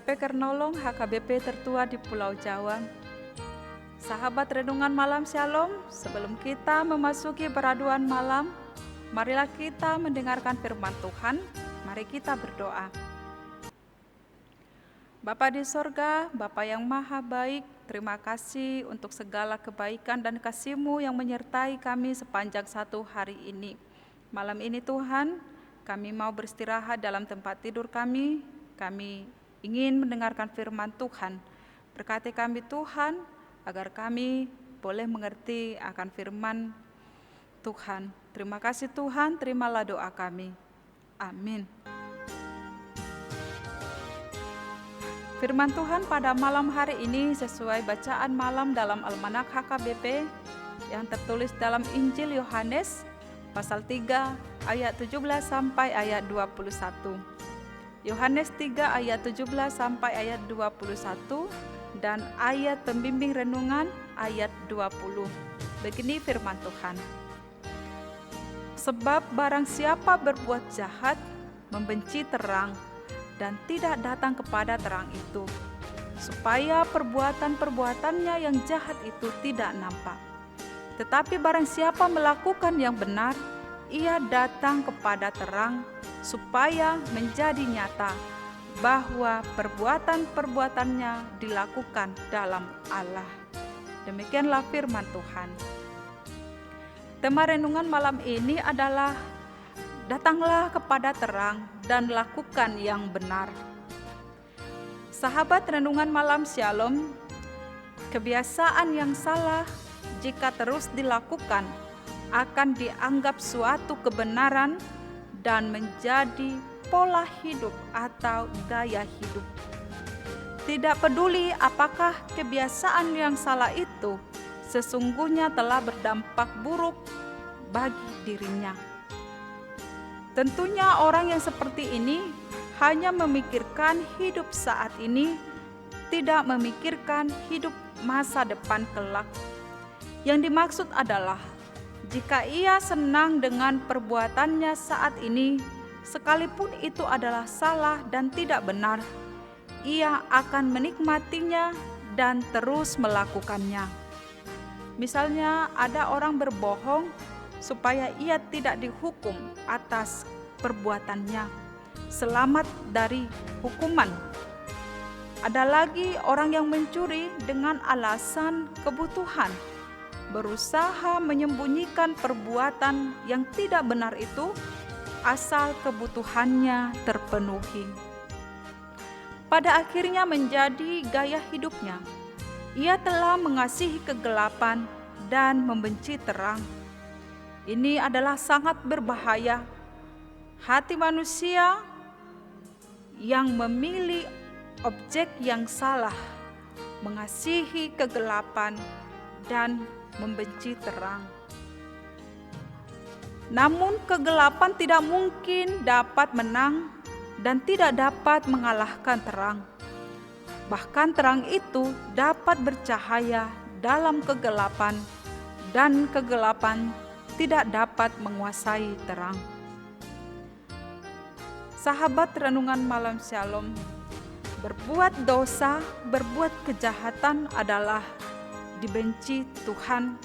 HKBP Kernolong, HKBP tertua di Pulau Jawa. Sahabat Renungan Malam Shalom, sebelum kita memasuki peraduan malam, marilah kita mendengarkan firman Tuhan. Mari kita berdoa. Bapa di sorga, Bapa yang maha baik, terima kasih untuk segala kebaikan dan kasih-Mu yang menyertai kami sepanjang satu hari ini. Malam ini Tuhan, kami mau beristirahat dalam tempat tidur kami ingin mendengarkan firman Tuhan. Berkati kami Tuhan, agar kami boleh mengerti akan firman Tuhan. Terima kasih Tuhan, terimalah doa kami. Amin. Firman Tuhan pada malam hari ini sesuai bacaan malam dalam Almanak HKBP yang tertulis dalam Injil Yohanes pasal 3 ayat 17 sampai ayat 21. Yohanes 3 ayat 17 sampai ayat 21 dan ayat pembimbing renungan ayat 20. Begini firman Tuhan. Sebab barang siapa berbuat jahat, membenci terang dan tidak datang kepada terang itu, supaya perbuatan-perbuatannya yang jahat itu tidak nampak. Tetapi barang siapa melakukan yang benar, ia datang kepada terang, supaya menjadi nyata bahwa perbuatan-perbuatannya dilakukan dalam Allah. Demikianlah firman Tuhan. Tema renungan malam ini adalah datanglah kepada terang dan lakukan yang benar. Sahabat Renungan Malam Shalom, kebiasaan yang salah jika terus dilakukan akan dianggap suatu kebenaran dan menjadi pola hidup atau gaya hidup. Tidak peduli apakah kebiasaan yang salah itu sesungguhnya telah berdampak buruk bagi dirinya. Tentunya orang yang seperti ini hanya memikirkan hidup saat ini, tidak memikirkan hidup masa depan kelak. Yang dimaksud adalah jika ia senang dengan perbuatannya saat ini, sekalipun itu adalah salah dan tidak benar, ia akan menikmatinya dan terus melakukannya. Misalnya ada orang berbohong supaya ia tidak dihukum atas perbuatannya, selamat dari hukuman. Ada lagi orang yang mencuri dengan alasan kebutuhan, berusaha menyembunyikan perbuatan yang tidak benar itu asal kebutuhannya terpenuhi. Pada akhirnya menjadi gaya hidupnya. Ia telah mengasihi kegelapan dan membenci terang. Ini adalah sangat berbahaya. Hati manusia yang memilih objek yang salah, mengasihi kegelapan dan membenci terang. Namun kegelapan tidak mungkin dapat menang dan tidak dapat mengalahkan terang. Bahkan terang itu dapat bercahaya dalam kegelapan dan kegelapan tidak dapat menguasai terang. Sahabat Renungan Malam Shalom, berbuat dosa, berbuat kejahatan adalah dibenci Tuhan,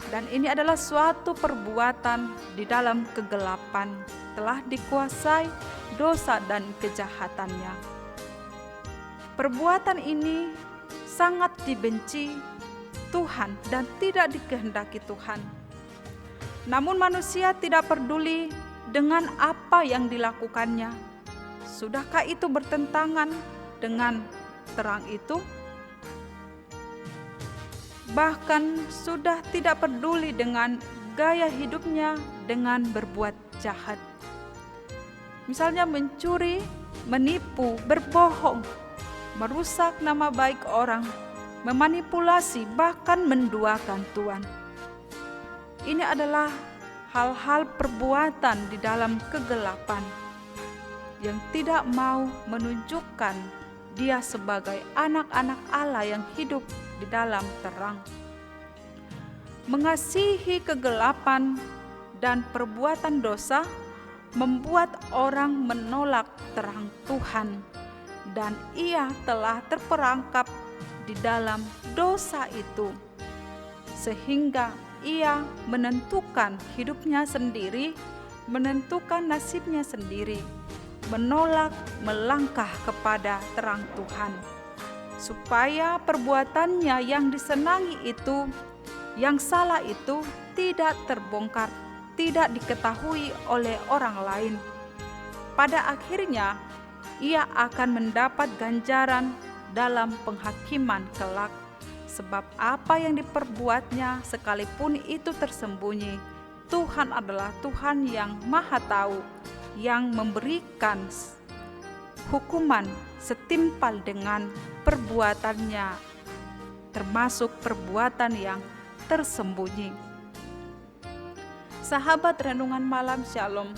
dan ini adalah suatu perbuatan di dalam kegelapan, telah dikuasai dosa dan kejahatannya. Perbuatan ini sangat dibenci Tuhan dan tidak dikehendaki Tuhan. Namun manusia tidak peduli dengan apa yang dilakukannya. Sudahkah itu bertentangan dengan terang itu? Bahkan sudah tidak peduli dengan gaya hidupnya dengan berbuat jahat. Misalnya mencuri, menipu, berbohong, merusak nama baik orang, memanipulasi, bahkan menduakan Tuhan. Ini adalah hal-hal perbuatan di dalam kegelapan yang tidak mau menunjukkan dia sebagai anak-anak Allah yang hidup di dalam terang. Mengasihi kegelapan dan perbuatan dosa membuat orang menolak terang Tuhan dan ia telah terperangkap di dalam dosa itu, sehingga ia menentukan hidupnya sendiri, menentukan nasibnya sendiri, menolak melangkah kepada terang Tuhan, supaya perbuatannya yang disenangi itu, yang salah itu, tidak terbongkar, tidak diketahui oleh orang lain. Pada akhirnya, ia akan mendapat ganjaran dalam penghakiman kelak, sebab apa yang diperbuatnya sekalipun itu tersembunyi, Tuhan adalah Tuhan yang Maha Tahu, yang memberikan hukuman setimpal dengan perbuatannya, termasuk perbuatan yang tersembunyi. Sahabat renungan malam Shalom,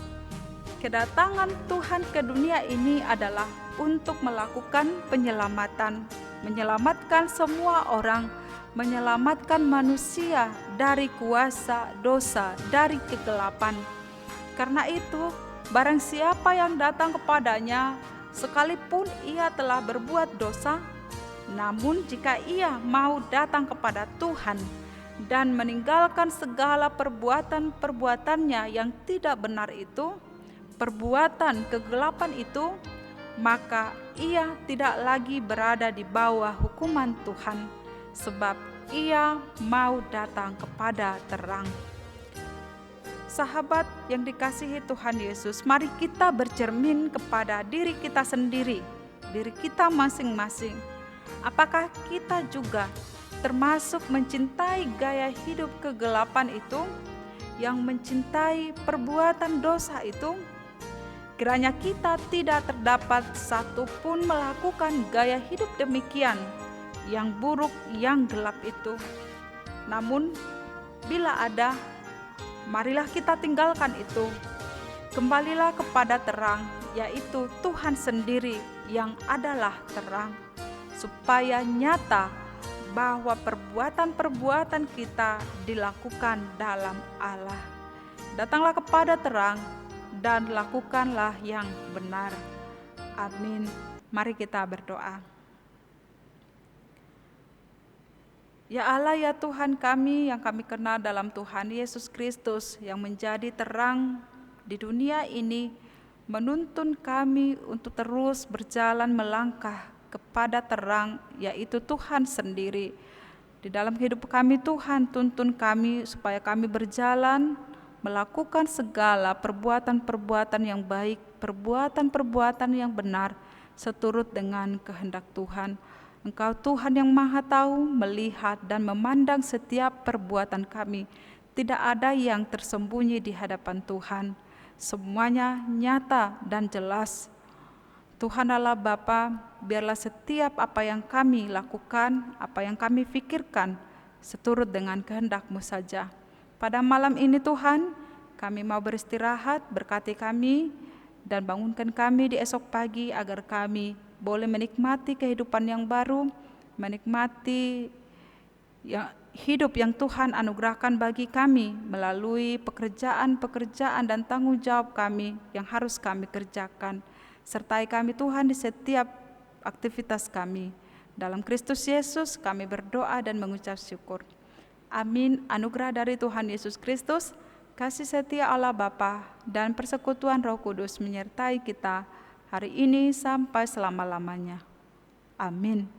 kedatangan Tuhan ke dunia ini adalah untuk melakukan penyelamatan, menyelamatkan semua orang, menyelamatkan manusia dari kuasa dosa, dari kegelapan. Karena itu, barang siapa yang datang kepadanya, sekalipun ia telah berbuat dosa, namun jika ia mau datang kepada Tuhan dan meninggalkan segala perbuatan-perbuatannya yang tidak benar itu, perbuatan kegelapan itu, maka ia tidak lagi berada di bawah hukuman Tuhan, sebab ia mau datang kepada terang. Sahabat yang dikasihi Tuhan Yesus, mari kita bercermin kepada diri kita sendiri, diri kita masing-masing. Apakah kita juga termasuk mencintai gaya hidup kegelapan itu, yang mencintai perbuatan dosa itu? Kiranya kita tidak terdapat satupun melakukan gaya hidup demikian, yang buruk, yang gelap itu. Namun, bila ada, marilah kita tinggalkan itu. Kembalilah kepada terang, yaitu Tuhan sendiri yang adalah terang, supaya nyata bahwa perbuatan-perbuatan kita dilakukan dalam Allah. Datanglah kepada terang dan lakukanlah yang benar. Amin. Mari kita berdoa. Ya Allah, ya Tuhan kami yang kami kenal dalam Tuhan Yesus Kristus, yang menjadi terang di dunia ini, menuntun kami untuk terus berjalan melangkah kepada terang, yaitu Tuhan sendiri. Di dalam hidup kami, Tuhan tuntun kami supaya kami berjalan melakukan segala perbuatan-perbuatan yang baik, perbuatan-perbuatan yang benar, seturut dengan kehendak Tuhan. Engkau Tuhan yang Maha Tahu, melihat dan memandang setiap perbuatan kami. Tidak ada yang tersembunyi di hadapan Tuhan. Semuanya nyata dan jelas. Tuhan Allah Bapa, biarlah setiap apa yang kami lakukan, apa yang kami pikirkan, seturut dengan kehendak-Mu saja. Pada malam ini Tuhan, kami mau beristirahat, berkati kami, dan bangunkan kami di esok pagi agar kami boleh menikmati kehidupan yang baru, menikmati hidup yang Tuhan anugerahkan bagi kami melalui pekerjaan-pekerjaan dan tanggung jawab kami yang harus kami kerjakan. Sertai kami Tuhan di setiap aktivitas kami. Dalam Kristus Yesus kami berdoa dan mengucap syukur. Amin. Anugerah dari Tuhan Yesus Kristus, kasih setia Allah Bapa, dan persekutuan Roh Kudus menyertai kita hari ini sampai selama-lamanya. Amin.